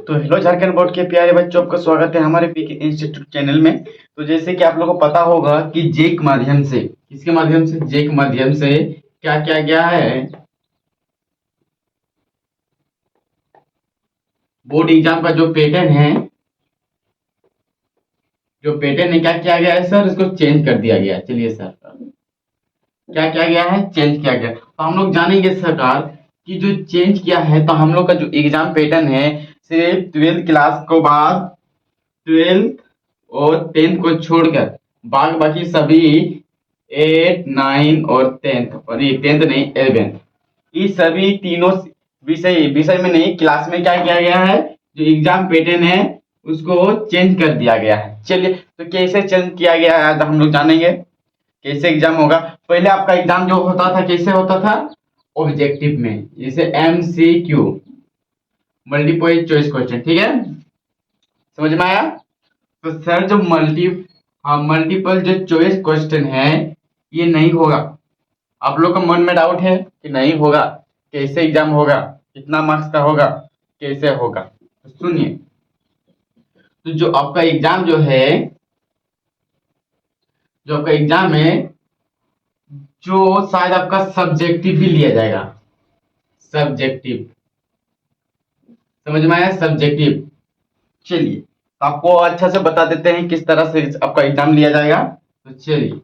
तो hello Jharkhand board के प्यारे बच्चों, आपका स्वागत है हमारे पीके इंस्टीट्यूट चैनल में। तो जैसे कि आप लोगों को पता होगा कि जे के माध्यम से, किसके माध्यम से, जे के माध्यम से क्या किया गया है, बोर्ड एग्जाम का जो पैटर्न है, क्या किया गया है सर, इसको चेंज कर दिया गया है। चलिए सर, क्या किया गया है, चेंज किया गया। तो हम लोग जानेंगे सरकार कि जो चेंज किया है, तो हम लोग का जो एग्जाम पैटर्न है सिर्फ 12th क्लास को बाद 12th और 10th को छोड़कर बाकी सभी 8, 9 और 10th, और ये 10th नहीं 11th, ये सभी तीनों विषय विषय में नहीं, क्लास में क्या किया गया है, जो एग्जाम पैटर्न है उसको चेंज कर दिया गया है। चलिए, तो कैसे चेंज किया गया है आज हम लोग जानेंगे, कैसे एग्जाम होगा। पहले आपका एग्जाम जो होता था कैसे होता था, ऑब्जेक्टिव में, जैसे MCQ, मल्टीपल चॉइस क्वेश्चन, ठीक है, समझ में आया। तो सर जो मल्टीपल जो चॉइस क्वेश्चन है ये नहीं होगा। आप लोग का मन में डाउट है कि नहीं होगा, कैसे एग्जाम होगा, कितना मार्क्स का होगा, कैसे होगा। तो सुनिए, तो जो आपका एग्जाम है, जो शायद आपका सब्जेक्टिव भी लिया जाएगा, सब्जेक्टिव, समझ में आया, सब्जेक्टिव। चलिए, आपको अच्छा से बता देते हैं किस तरह से आपका एग्जाम लिया जाएगा। तो चलिए,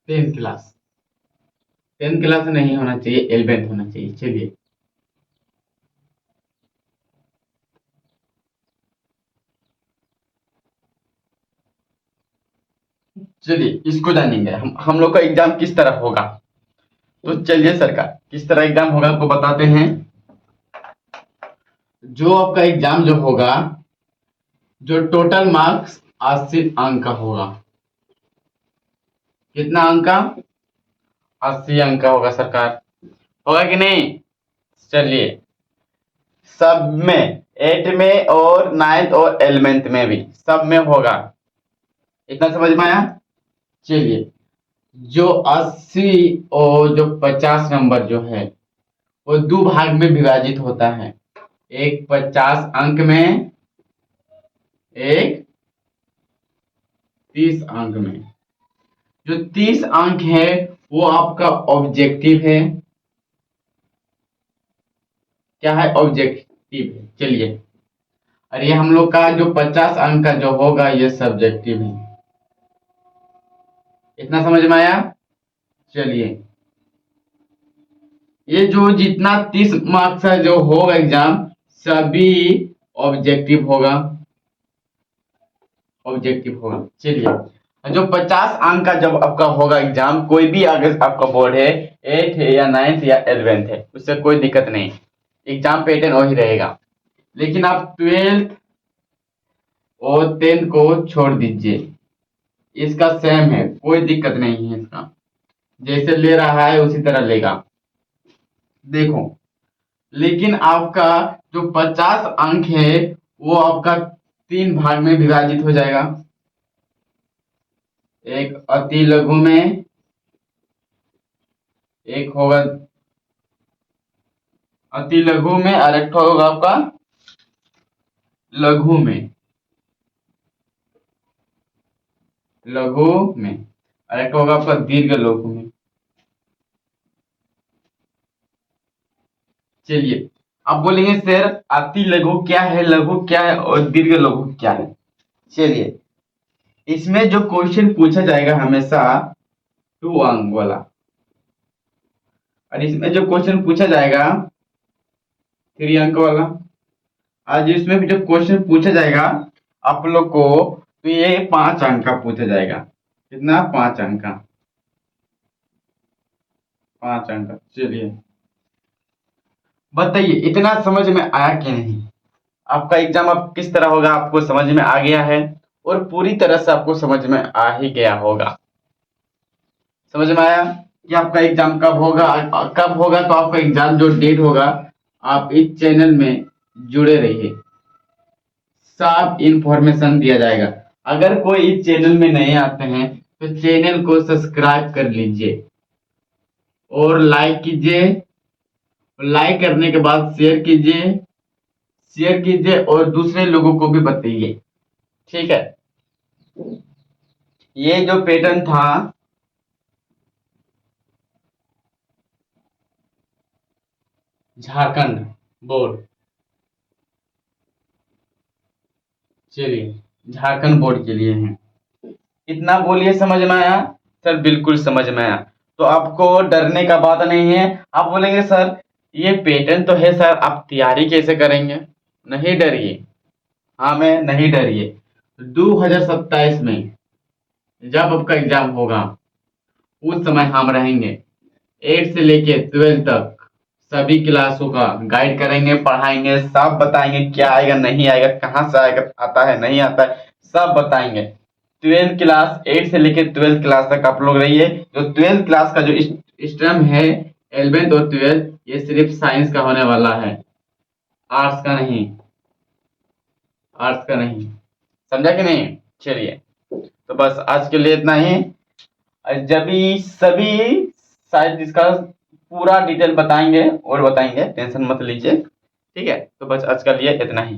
टेंथ क्लास नहीं होना चाहिए, 11th होना चाहिए। चलिए, इसको जानेंगे हम लोग का एग्जाम किस तरह होगा। तो चलिए सरकार, किस तरह एग्जाम होगा आपको बताते हैं। जो आपका एग्जाम जो होगा, जो टोटल मार्क्स 80 अंक का होगा। कितना अंक का, 80 अंक का होगा सरकार, होगा कि नहीं। चलिए, सब में, 8 में और 9th और 11th में भी, सब में होगा। इतना समझ में आया। चलिए, जो 80 और जो 50 नंबर जो है वो दो भाग में विभाजित होता है, एक 50 अंक में, एक 30 अंक में। जो 30 अंक है वो आपका ऑब्जेक्टिव है। क्या है, ऑब्जेक्टिव है। चलिए, और ये हम लोग का जो 50 अंक का जो होगा ये सब्जेक्टिव है। इतना समझ में आया। चलिए, ये जो जितना 30 मार्क्स का जो होगा एग्जाम, सभी ऑब्जेक्टिव होगा, चलिए, जो 50 अंक का जब आपका होगा एग्जाम, कोई भी अगर आपका बोर्ड है 8 है या 9th या 11th है, उससे कोई दिक्कत नहीं, एग्जाम पैटर्न वही रहेगा। लेकिन आप 12th और 10th को छोड़ दीजिए, इसका सेम है, कोई दिक्कत नहीं है इसका, जैसे ले रहा है उसी तरह लेगा। देखो, लेकिन आपका जो 50 अंक है वो आपका 3 भाग में विभाजित हो जाएगा, एक अति लघु में, एक होगा अति लघु में, और एक होगा आपका लघु में, और एक होगा आपका दीर्घ लघु में। चलिए, आप बोलेंगे सर अति लघु क्या है, लघु क्या है और दीर्घ लघु क्या है। चलिए, इसमें जो क्वेश्चन पूछा जाएगा हमेशा 2 अंक वाला, और इसमें जो क्वेश्चन पूछा जाएगा 3 अंक वाला। आज इसमें भी जो क्वेश्चन पूछा जाएगा आप लोग को, तो ये 5 अंक का पूछा जाएगा। कितना, 5 अंक का, 5 अंक का। चलिए, बताइए इतना समझ में आया कि नहीं। आपका एग्जाम अब किस तरह होगा आपको समझ में आ गया है, और पूरी तरह से आपको समझ में आ ही गया होगा। समझ में आया कि आपका एग्जाम कब होगा, तो आपका एग्जाम जो डेट होगा, आप इस चैनल में जुड़े रहिए, सब इंफॉर्मेशन दिया जाएगा। अगर कोई इस चैनल में नए आते हैं तो चैनल को सब्सक्राइब कर लीजिए और लाइक कीजिए। लाइक करने के बाद शेयर कीजिए और दूसरे लोगों को भी बताइए। ठीक है, ये जो पैटर्न था झारखंड बोर्ड, चलिए झारखंड बोर्ड के लिए है। इतना बोलिए समझ में आया? सर बिल्कुल समझ में आया। तो आपको डरने का बात नहीं है। आप बोलेंगे सर ये पैटर्न तो है सर, आप तैयारी कैसे करेंगे? नहीं डरिए, हाँ मैं नहीं डरिए। 2027 में जब आपका एग्जाम होगा उस समय हम रहेंगे 8 से लेके 12 तक सभी क्लासों का गाइड करेंगे, पढ़ाएंगे, सब बताएंगे क्या आएगा नहीं आएगा, कहाँ से आएगा, आता है नहीं आता है, सब बताएंगे। 12th क्लास 8 से लेके 12th क्लास तक आप लोग रहिए। जो 12th क्लास का जो स्ट्रीम है 11th और 12th, ये सिर्फ साइंस का होने वाला है, आर्ट्स का नहीं, आर्ट्स का नहीं। समझा कि नहीं? चलिए, तो बस आज के लिए इतना ही। जब भी सभी शायद इसका पूरा डिटेल बताएंगे और बताएंगे, टेंशन मत लीजिए। ठीक है, तो बस आज के लिए इतना ही।